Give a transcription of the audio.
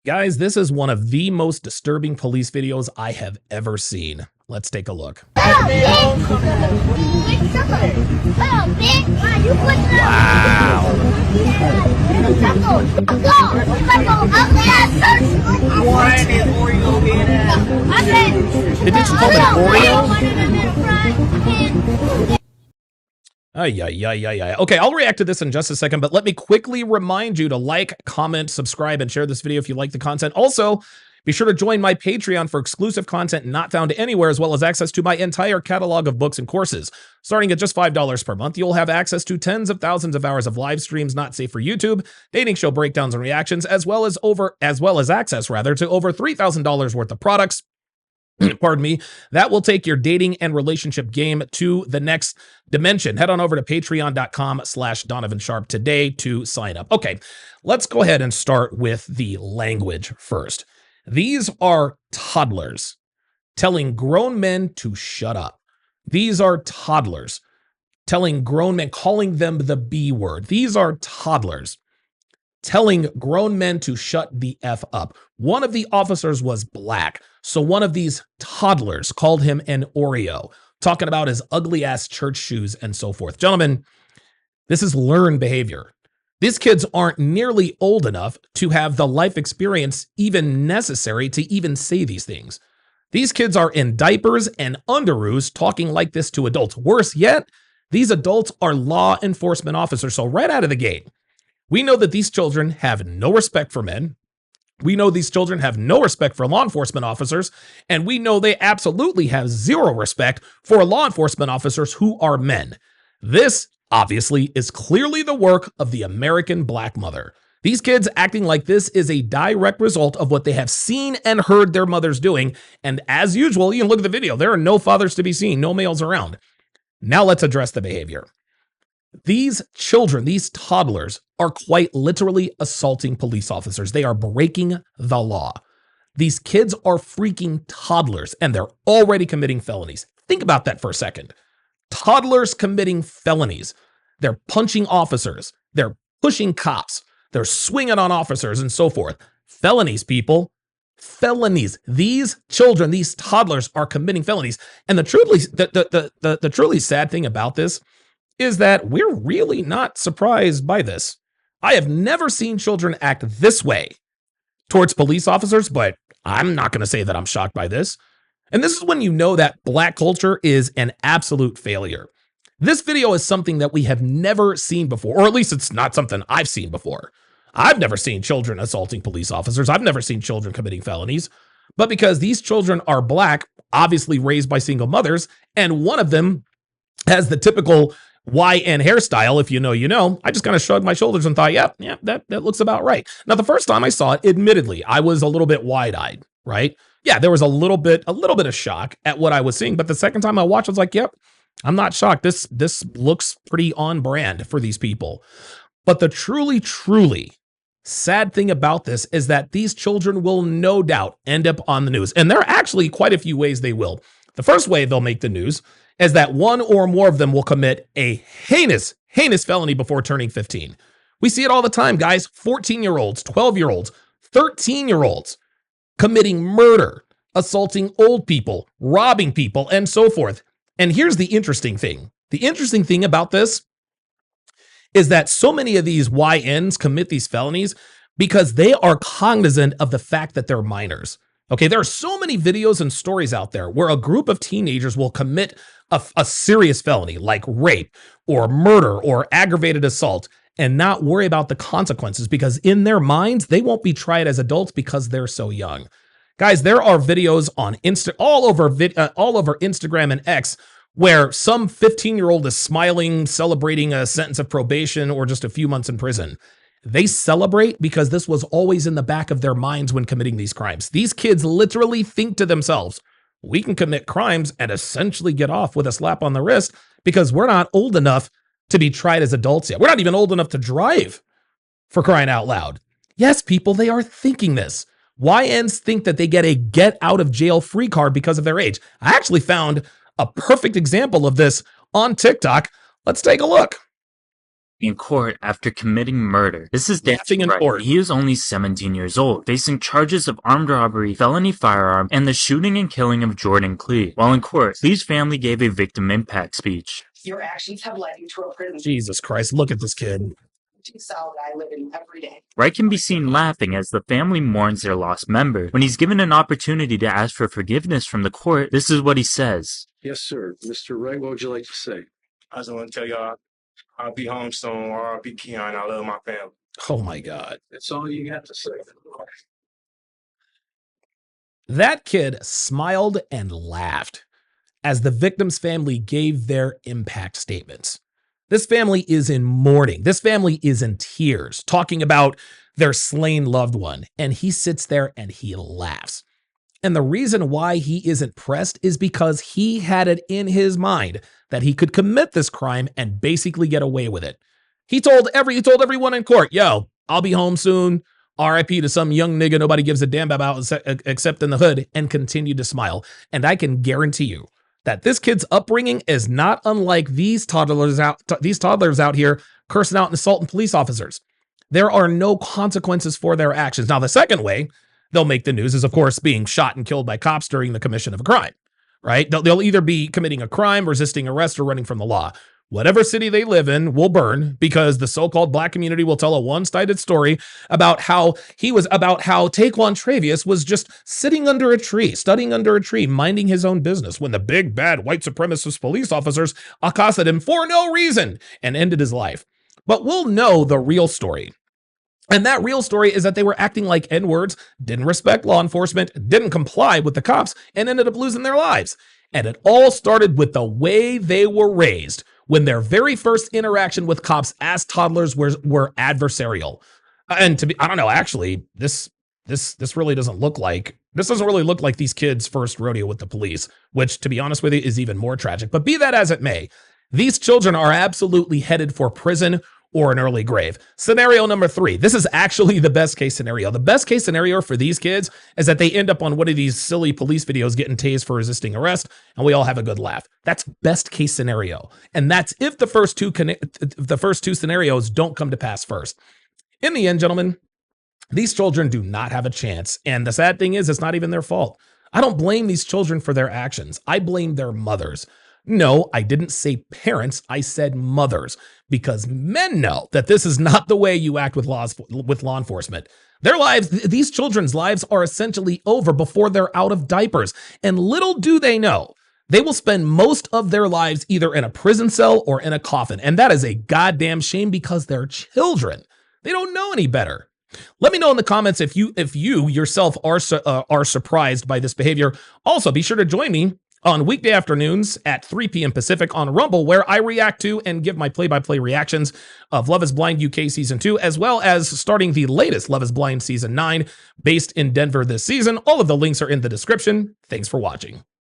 Guys, this is one of the most disturbing police videos I have ever seen. Let's take a look. Wow. Did you call it Oreo? Okay, I'll react to this in just a second, but let me quickly remind you to like, comment, subscribe, and share this video if you like the content. Also, be sure to join my Patreon for exclusive content not found anywhere, as well as access to my entire catalog of books and courses. Starting at just $5 per month, you'll have access to tens of thousands of hours of live streams not safe for YouTube, dating show breakdowns and reactions, as well as access to over $3,000 worth of products. Pardon me, that will take your dating and relationship game to the next dimension. Head on over to patreon.com/Donovan Sharp today to sign up. Okay, let's go ahead and start with the language first. These are toddlers telling grown men to shut up. These are toddlers telling grown men, calling them the B word. These are toddlers telling grown men to shut the F up. One of the officers was black, so one of these toddlers called him an Oreo, talking about his ugly ass church shoes and so forth. Gentlemen, this is learned behavior. These kids aren't nearly old enough to have the life experience even necessary to even say these things. These kids are in diapers and underoos talking like this to adults. Worse yet, these adults are law enforcement officers. So right out of the gate, we know that these children have no respect for men. We know these children have no respect for law enforcement officers, and we know they absolutely have zero respect for law enforcement officers who are men. This, obviously, is clearly the work of the American black mother. These kids acting like this is a direct result of what they have seen and heard their mothers doing, and as usual, you can look at the video, there are no fathers to be seen, no males around. Now let's address the behavior. These children, these toddlers, are quite literally assaulting police officers. They are breaking the law. These kids are freaking toddlers, and they're already committing felonies. Think about that for a second. Toddlers committing felonies. They're punching officers. They're pushing cops. They're swinging on officers and so forth. Felonies, people. Felonies. These children, these toddlers are committing felonies. And the truly sad thing about this is that we're really not surprised by this. I have never seen children act this way towards police officers, but I'm not going to say that I'm shocked by this. And this is when you know that black culture is an absolute failure. This video is something that we have never seen before, or at least it's not something I've seen before. I've never seen children assaulting police officers. I've never seen children committing felonies. But because these children are black, obviously raised by single mothers, and one of them has the typical YN hairstyle, if you know, you know, I just kind of shrugged my shoulders and thought, yeah, that looks about right. Now, the first time I saw it, admittedly, I was a little bit wide-eyed, right? Yeah, there was a little bit of shock at what I was seeing. But the second time I watched, I was like, yep, I'm not shocked. This looks pretty on brand for these people. But the truly sad thing about this is that these children will no doubt end up on the news. And there are actually quite a few ways they will. The first way they'll make the news is that one or more of them will commit a heinous felony before turning 15. We see it all the time, guys. 14-year-olds, 12-year-olds, 13-year-olds committing murder, assaulting old people, robbing people, and so forth. And here's the interesting thing. The interesting thing about this is that so many of these YNs commit these felonies because they are cognizant of the fact that they're minors. Okay, there are so many videos and stories out there where a group of teenagers will commit a serious felony like rape or murder or aggravated assault and not worry about the consequences because in their minds, they won't be tried as adults because they're so young. Guys, there are videos on all over Instagram and X where some 15-year-old is smiling, celebrating a sentence of probation or just a few months in prison. They celebrate because this was always in the back of their minds when committing these crimes. These kids literally think to themselves, we can commit crimes and essentially get off with a slap on the wrist because we're not old enough to be tried as adults yet. We're not even old enough to drive, for crying out loud. Yes, people, they are thinking this. YNs think that they get a get out of jail free card because of their age. I actually found a perfect example of this on TikTok. Let's take a look. in court after committing murder. This is Laughing in court. He is only 17 years old, facing charges of armed robbery, felony firearm, and the shooting and killing of Jordan Clee. While in court, Clee's family gave a victim impact speech. Your actions have led you to a prison. Jesus Christ, look at this kid. Cell that I live in every day. Wright can be seen laughing as the family mourns their lost member. When he's given an opportunity to ask for forgiveness from the court, this is what he says. Yes, sir. Mr. Wright, what would you like to say? I just want to tell y'all, I'll be home soon, or I'll be Keon. I love my family. Oh my God. That's all you have to say. That kid smiled and laughed as the victim's family gave their impact statements. This family is in mourning. This family is in tears, talking about their slain loved one. And he sits there and he laughs. And the reason why he isn't pressed is because he had it in his mind that he could commit this crime and basically get away with it. He told everyone in court, yo, I'll be home soon. RIP to some young nigga nobody gives a damn about except in the hood, and continued to smile. And I can guarantee you that this kid's upbringing is not unlike these toddlers out here cursing out and assaulting police officers. There are no consequences for their actions. Now, the second way they'll make the news is, of course, being shot and killed by cops during the commission of a crime, right? They'll either be committing a crime, resisting arrest, or running from the law. Whatever city they live in will burn, because the so-called black community will tell a one-sided story about how Taquan Travius was just sitting under a tree, studying under a tree, minding his own business when the big bad white supremacist police officers accosted him for no reason and ended his life. But we'll know the real story. And that real story is that they were acting like N-words, didn't respect law enforcement, didn't comply with the cops, and ended up losing their lives. And it all started with the way they were raised, when their very first interaction with cops as toddlers were adversarial. And I don't know, actually, this really doesn't look like these kids' first rodeo with the police, which, to be honest with you, is even more tragic. But be that as it may, these children are absolutely headed for prison or an early grave. Scenario number 3. This is actually the best case scenario. The best case scenario for these kids is that they end up on one of these silly police videos getting tased for resisting arrest, and we all have a good laugh. That's best case scenario. And that's if the first two scenarios don't come to pass first. In the end, gentlemen, these children do not have a chance. And the sad thing is, it's not even their fault. I don't blame these children for their actions. I blame their mothers. No, I didn't say parents, I said mothers, because men know that this is not the way you act with law enforcement. These children's lives are essentially over before they're out of diapers. And little do they know, they will spend most of their lives either in a prison cell or in a coffin. And that is a goddamn shame, because they're children. They don't know any better. Let me know in the comments if you yourself are surprised by this behavior. Also, be sure to join me on weekday afternoons at 3 p.m. Pacific on Rumble, where I react to and give my play-by-play reactions of Love is Blind UK Season 2, as well as starting the latest Love is Blind Season 9, based in Denver this season. All of the links are in the description. Thanks for watching.